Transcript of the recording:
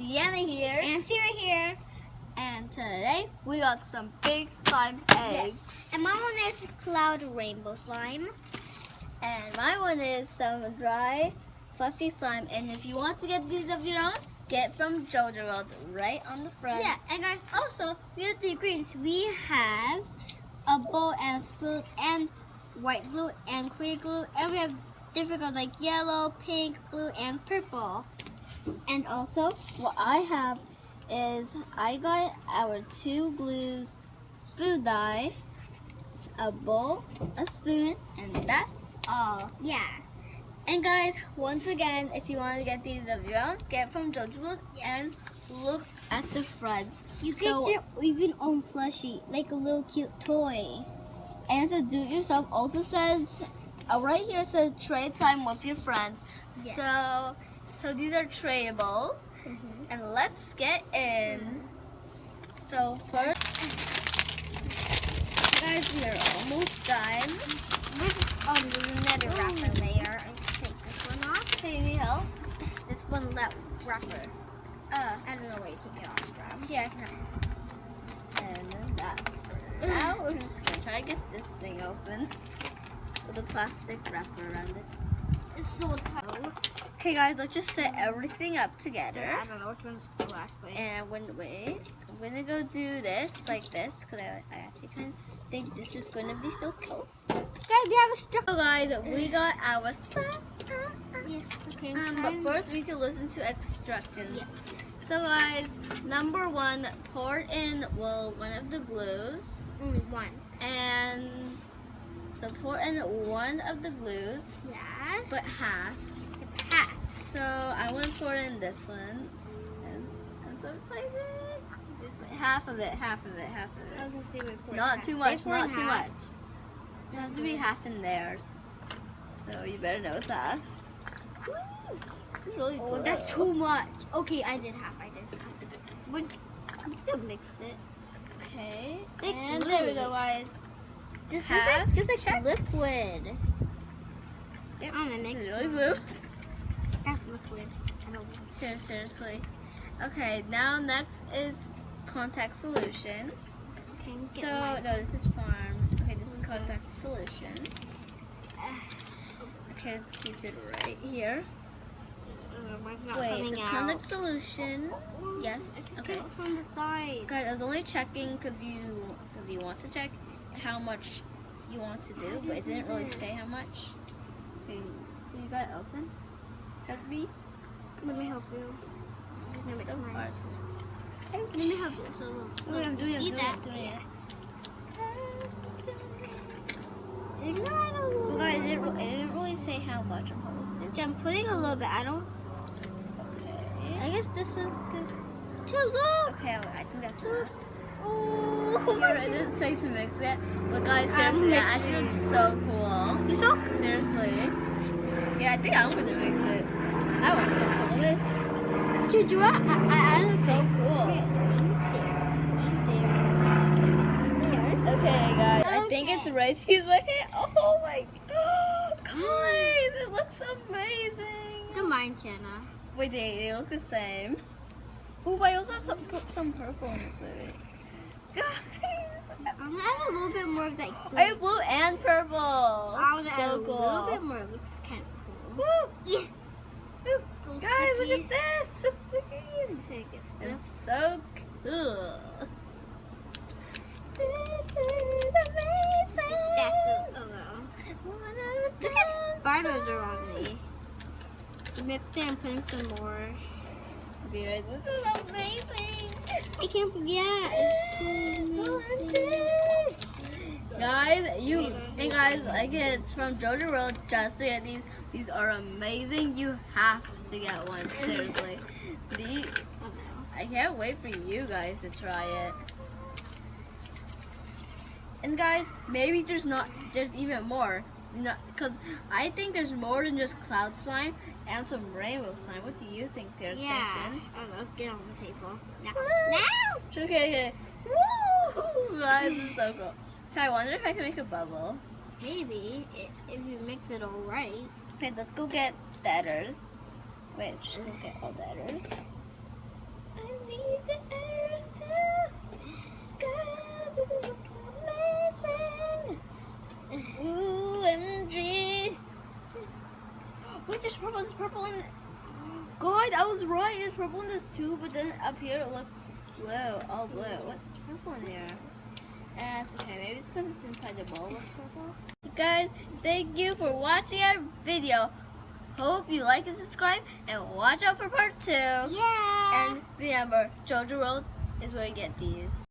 Tiana here. And Tahirah here. And today we got some big slime eggs. Yes. And my one is cloud rainbow slime. And my one is some dry, fluffy slime. And if you want to get these of your own, get from JoJo World right on the front. Yeah, and guys, also, we have the ingredients. We have a bowl and spoon and white glue and clear glue. And we have different colors like yellow, pink, blue, and purple. And also, what I have is I got our 2 glues, food dye, a bowl, a spoon, and that's all. Yeah. And guys, once again, if you want to get these of your own, get from JoJo World and look at the front. You can get your even own plushie, like a little cute toy. And to do it yourself also says, right here it says trade time with your friends. Yeah. So these are tradable. And let's get in. So first, guys, we are almost done. There's another wrapper layer. I can take this one off. Hey, need help? This one, that wrapper. I don't know where you take it off from. Here, I can. And then that. Now we're just gonna try to get this thing open with a plastic wrapper around it. It's so tight. Okay, guys, let's just set everything up together. I don't know which one's the last way. And I'm gonna go do this like this because I actually kind of think this is gonna be so cool. Guys, we have a strip. So guys, we got our slime. Yes, okay. But first we need to listen to instructions. Yes. So guys, number 1, pour in one of the glues. Only one. And so pour in one of the glues, Yeah. but half. Half. So I want to pour in this one. And I'm so excited. Half of it. I was gonna say we poured Not half. too much, They poured not too half. much. It has to be half in theirs. So you better know it's half. Woo! This is really Oh, good. that's too much. Okay, I did half. But I'm just gonna mix it. Okay. Like And there we literally. go, guys. Just Half. like liquid. Yep. I'm gonna mix It's it. really blue. That's liquid. I don't know. Seriously. Okay, now next is contact solution. Okay, I'm So, getting mine. no, this is farm. Okay, this is contact solution. Okay, let's keep it right here. Mine's not Wait, coming it's out. contact solution. Yes, I just okay. got it from the side. Guys, I was only checking because you want to check how much you want to do, but it didn't really say how much. Okay, so you got it open? Help me? Let me help you. Let me So come far, on. so- Let me help you. So I'm doing see it. that? Yeah. You're not a little Well, guys, it didn't really say how much I'm supposed to. I'm putting a little bit. I Okay. guess this one's good. Look. Okay, I think that's enough. Oh, Here, it didn't say to mix it, but guys, seriously, that actually looks so cool. You saw? Seriously. Yeah, I think I'm gonna mix it. I want some of this. Did you want? This is so cool. Okay, guys, I think it's right here. Oh my god, guys, it looks amazing. Good mind, Tiana. Wait, they look the same. Oh, I also have some purple in this movie. Guys, I'm gonna add a little bit more of that glue. I have blue and purple. I'm gonna add a So little cool. bit more. It looks kind of cool. Woo! Yeah. Woo. So Guys, look sticky. at this. So sticky. Sticky. It's so cool. This is amazing. That's so, oh no. Look at spiders around me. Mixing and putting some more. Be right. This is amazing. I can't believe, yeah, it's so amazing. Guys, I get it from JoJo World just to get these. These are amazing. You have to get one. Seriously. These, Oh no. I can't wait for you guys to try it. And guys, maybe there's even more. Because I think there's more than just cloud slime and some rainbow slime. What do you think? There's something? I don't know. Let's get on the table. Now. Woo! Okay. Woo! Guys, this is so cool. So I wonder if I can make a bubble. Maybe if you mix it all right. Okay, let's go get the others. Wait, just go get all the others. Wait, there's purple in. God, I was right. There's purple in this too, but then up here it looks blue. All blue. What's purple in there? It's okay. Maybe it's because it's inside the bowl. What's purple? Guys, thank you for watching our video. Hope you like and subscribe, and watch out for part 2. Yeah. And remember, JoJo World is where you get these.